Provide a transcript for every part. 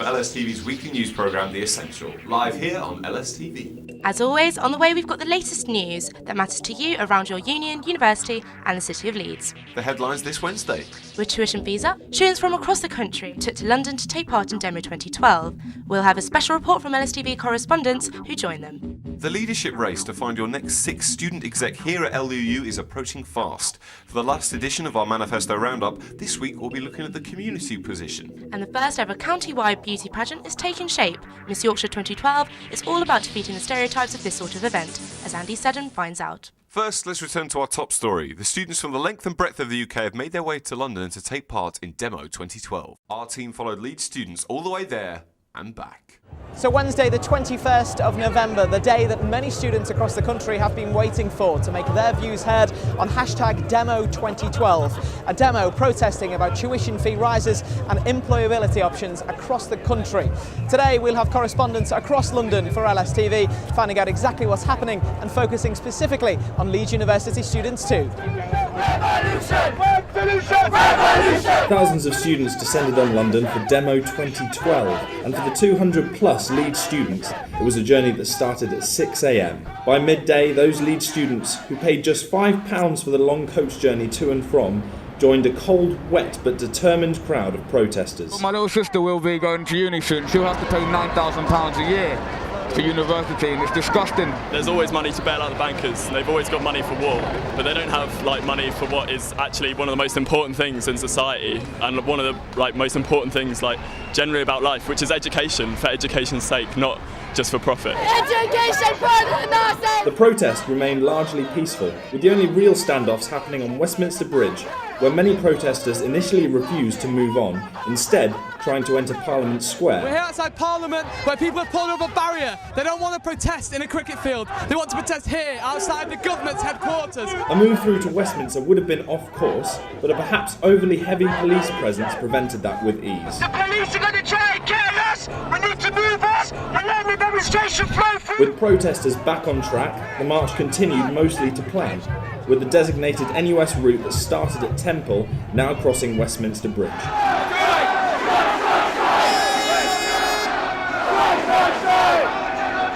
LSTV's weekly news programme, The Essential, live here on LSTV. As always, on the way we've got the latest news that matters to you around your union, university and the City of Leeds. The headlines this Wednesday. With tuition fees up, students from across the country took to London to take part in Demo 2012. We'll have a special report from LSTV correspondents who joined them. The leadership race to find your next 6 student exec here at LUU is approaching fast. For the last edition of our Manifesto Roundup, this week we'll be looking at the community position. And the first ever county-wide beauty pageant is taking shape. Miss Yorkshire 2012 is all about defeating the stereotypes of this sort of event, as Andy Seddon finds out. First, let's return to our top story. The students from the length and breadth of the UK have made their way to London to take part in Demo 2012. Our team followed Leeds students all the way there and back. So Wednesday the 21st of November, the day that many students across the country have been waiting for to make their views heard on hashtag Demo 2012. A demo protesting about tuition fee rises and employability options across the country. Today we'll have correspondents across London for LSTV, finding out exactly what's happening and focusing specifically on Leeds University students too. Revolution! Revolution! Revolution! Thousands of students descended on London for Demo 2012, and for the 200 plus Leeds students, it was a journey that started at 6 a.m. By midday, those Leeds students, who paid just £5 for the long coach journey to and from, joined a cold, wet but determined crowd of protesters. Well, my little sister will be going to uni soon. She'll have to pay £9,000 a year for university, and it's disgusting. There's always money to bail out the bankers, and they've always got money for war, but they don't have money for what is actually one of the most important things in society, and one of the most important things generally about life, which is education, for education's sake, not just for profit. Education for the NaSTA! The protest remained largely peaceful, with the only real standoffs happening on Westminster Bridge, where many protesters initially refused to move on, instead trying to enter Parliament Square. We're here outside Parliament, where people have pulled up a barrier. They don't want to protest in a cricket field. They want to protest here, outside the government's headquarters. A move through to Westminster would have been off course, but a perhaps overly heavy police presence prevented that with ease. The police are going to try and kill us! We need to move us and let the demonstration flow through! With protesters back on track, the march continued mostly to plan, with the designated NUS route that started at Temple now crossing Westminster Bridge.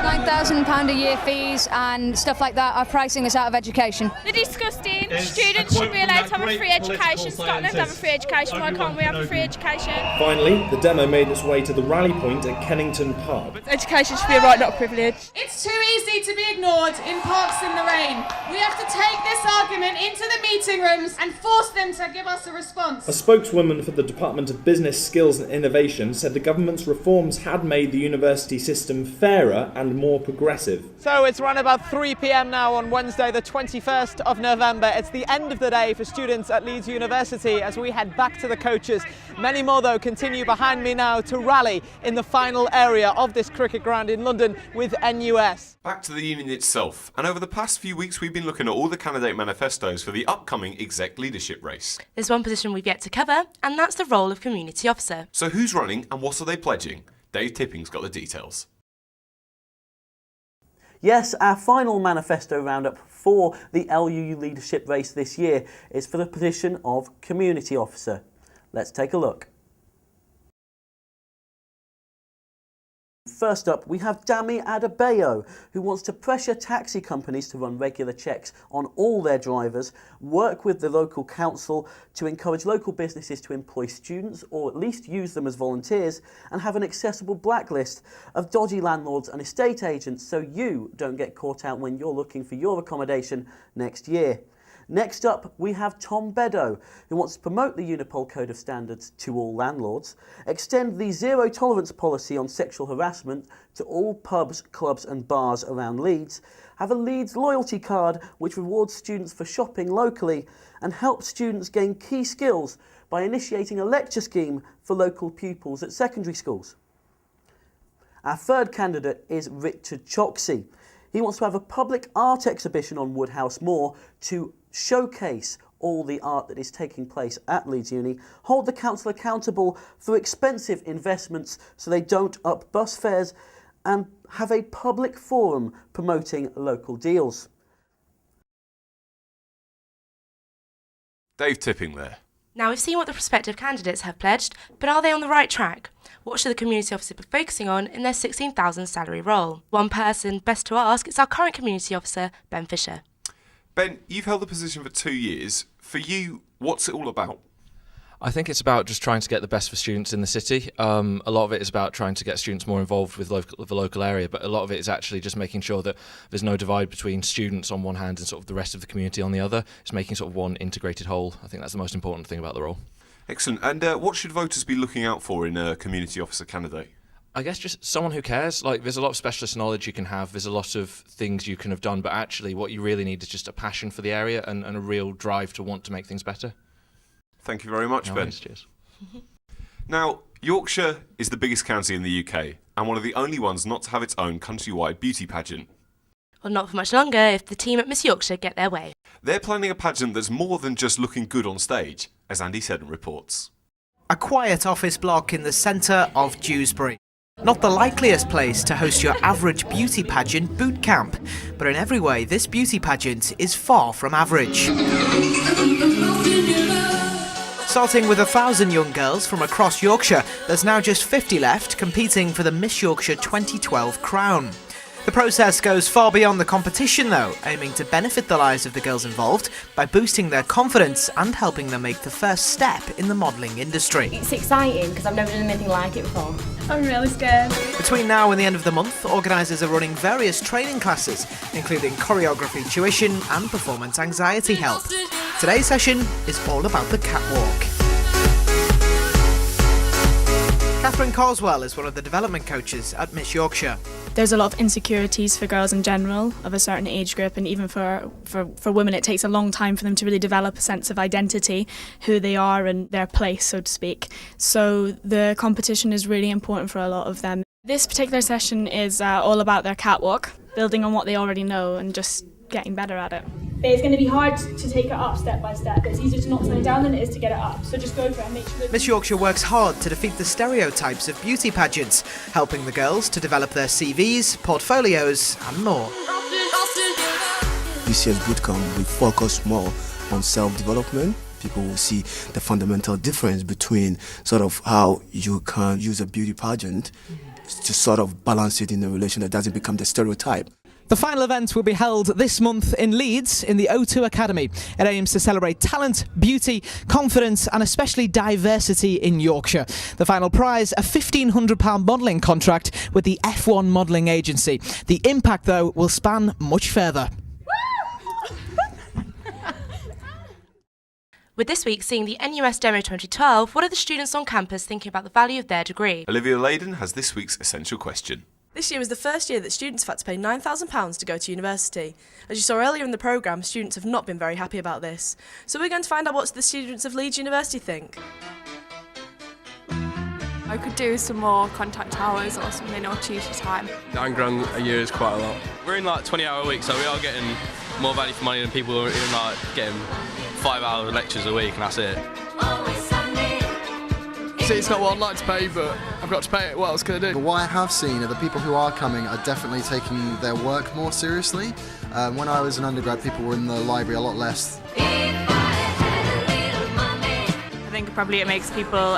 £9,000 a year fees and stuff like that are pricing us out of education. They're disgusting. Students should be allowed to have a free education. Scotland have a free education. Why can't we have a free education? Finally, the demo made its way to the rally point at Kennington Park. Education should be a right, not a privilege. It's too easy to be ignored in parks in the rain. We have to take this argument into the meeting rooms and force them to give us a response. A spokeswoman for the Department of Business, Skills and Innovation said the government's reforms had made the university system fairer and more progressive. So it's around about 3 p.m. now on Wednesday the 21st of November. It's the end of the day for students at Leeds University as we head back to the coaches. Many more though continue behind me now to rally in the final area of this cricket ground in London with NUS. Back to the union itself, and over the past few weeks we've been looking at all the candidate manifestos for the upcoming exec leadership race. There's one position we've yet to cover, and that's the role of community officer. So who's running and what are they pledging? Dave Tipping's got the details. Yes, our final manifesto roundup for the LUU leadership race this year is for the position of community officer. Let's take a look. First up, we have Dami Adebayo, who wants to pressure taxi companies to run regular checks on all their drivers, work with the local council to encourage local businesses to employ students or at least use them as volunteers, and have an accessible blacklist of dodgy landlords and estate agents so you don't get caught out when you're looking for your accommodation next year. Next up, we have Tom Beddoe, who wants to promote the Unipol Code of Standards to all landlords, extend the zero tolerance policy on sexual harassment to all pubs, clubs and bars around Leeds, have a Leeds loyalty card which rewards students for shopping locally, and help students gain key skills by initiating a lecture scheme for local pupils at secondary schools. Our third candidate is Richard Choksey. He wants to have a public art exhibition on Woodhouse Moor to showcase all the art that is taking place at Leeds Uni, hold the council accountable for expensive investments so they don't up bus fares, and have a public forum promoting local deals. Dave Tipping there. Now, we've seen what the prospective candidates have pledged, but are they on the right track? What should the community officer be focusing on in their £16,000 salary role? One person best to ask is our current community officer, Ben Fisher. Ben, you've held the position for 2 years. For you, what's it all about? I think it's about just trying to get the best for students in the city. A lot of it is about trying to get students more involved with the local area, but a lot of it is actually just making sure that there's no divide between students on one hand and sort of the rest of the community on the other. It's making sort of one integrated whole. I think that's the most important thing about the role. Excellent. And what should voters be looking out for in a community officer candidate? I guess just someone who cares. Like, there's a lot of specialist knowledge you can have. There's a lot of things you can have done, but actually what you really need is just a passion for the area and a real drive to want to make things better. Thank you very much, Ben. Nice, cheers. Now, Yorkshire is the biggest county in the UK and one of the only ones not to have its own countrywide beauty pageant. Well, not for much longer if the team at Miss Yorkshire get their way. They're planning a pageant that's more than just looking good on stage, as Andy Seddon reports. A quiet office block in the centre of Dewsbury. Not the likeliest place to host your average beauty pageant boot camp, but in every way this beauty pageant is far from average. Starting with 1,000 young girls from across Yorkshire, there's now just 50 left competing for the Miss Yorkshire 2012 crown. The process goes far beyond the competition though, aiming to benefit the lives of the girls involved by boosting their confidence and helping them make the first step in the modelling industry. It's exciting because I've never done anything like it before. I'm really scared. Between now and the end of the month, organisers are running various training classes, including choreography tuition and performance anxiety help. Today's session is all about the catwalk. Catherine Carswell is one of the development coaches at Miss Yorkshire. There's a lot of insecurities for girls in general of a certain age group, and even for women it takes a long time for them to really develop a sense of identity, who they are and their place, so to speak. So the competition is really important for a lot of them. This particular session is all about their catwalk, building on what they already know and just getting better at it. It's going to be hard to take it up step by step. It's easier to knock something down than it is to get it up. So just go for it and make sure. Miss Yorkshire works hard to defeat the stereotypes of beauty pageants, helping the girls to develop their CVs, portfolios and more. This year's bootcamp will focus more on self-development. People will see the fundamental difference between sort of how you can use a beauty pageant to sort of balance it in a relation that doesn't become the stereotype. The final event will be held this month in Leeds in the O2 Academy. It aims to celebrate talent, beauty, confidence and especially diversity in Yorkshire. The final prize, a £1,500 modelling contract with the F1 modelling agency. The impact, though, will span much further. With this week seeing the NUS Demo 2012, what are the students on campus thinking about the value of their degree? Olivia Layden has this week's essential question. This year was the first year that students have had to pay £9,000 to go to university. As you saw earlier in the programme, students have not been very happy about this. So we're going to find out what the students of Leeds University think. I could do some more contact hours or something, or tutor time. £9,000 a year is quite a lot. We're in like 20-hour weeks, so we are getting more value for money than people who are in like getting 5-hour lectures a week, and that's it. See, it's not what I'd like to pay, but I've got to pay it. What else can I do? What I have seen are the people who are coming are definitely taking their work more seriously. When I was an undergrad, people were in the library a lot less. I think probably it makes people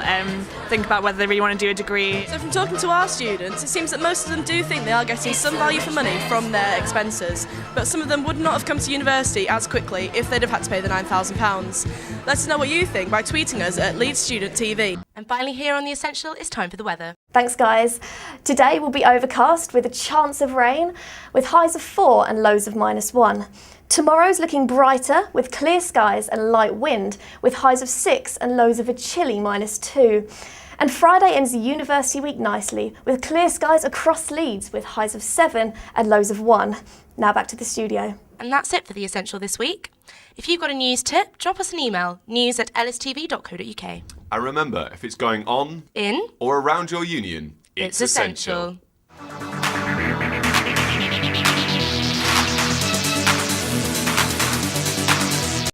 think about whether they really want to do a degree. So from talking to our students, it seems that most of them do think they are getting some value for money from their expenses, but some of them would not have come to university as quickly if they'd have had to pay the £9,000. Let us know what you think by tweeting us at Leeds Student TV. And finally here on The Essential, it's time for the weather. Thanks guys. Today will be overcast with a chance of rain, with highs of 4 and lows of -1. Tomorrow's looking brighter with clear skies and light wind, with highs of 6 and lows of a chilly -2. And Friday ends the university week nicely, with clear skies across Leeds, with highs of 7 and lows of 1. Now back to the studio. And that's it for The Essential this week. If you've got a news tip, drop us an email, news@lstv.co.uk. And remember, if it's going on, in, or around your union, it's essential.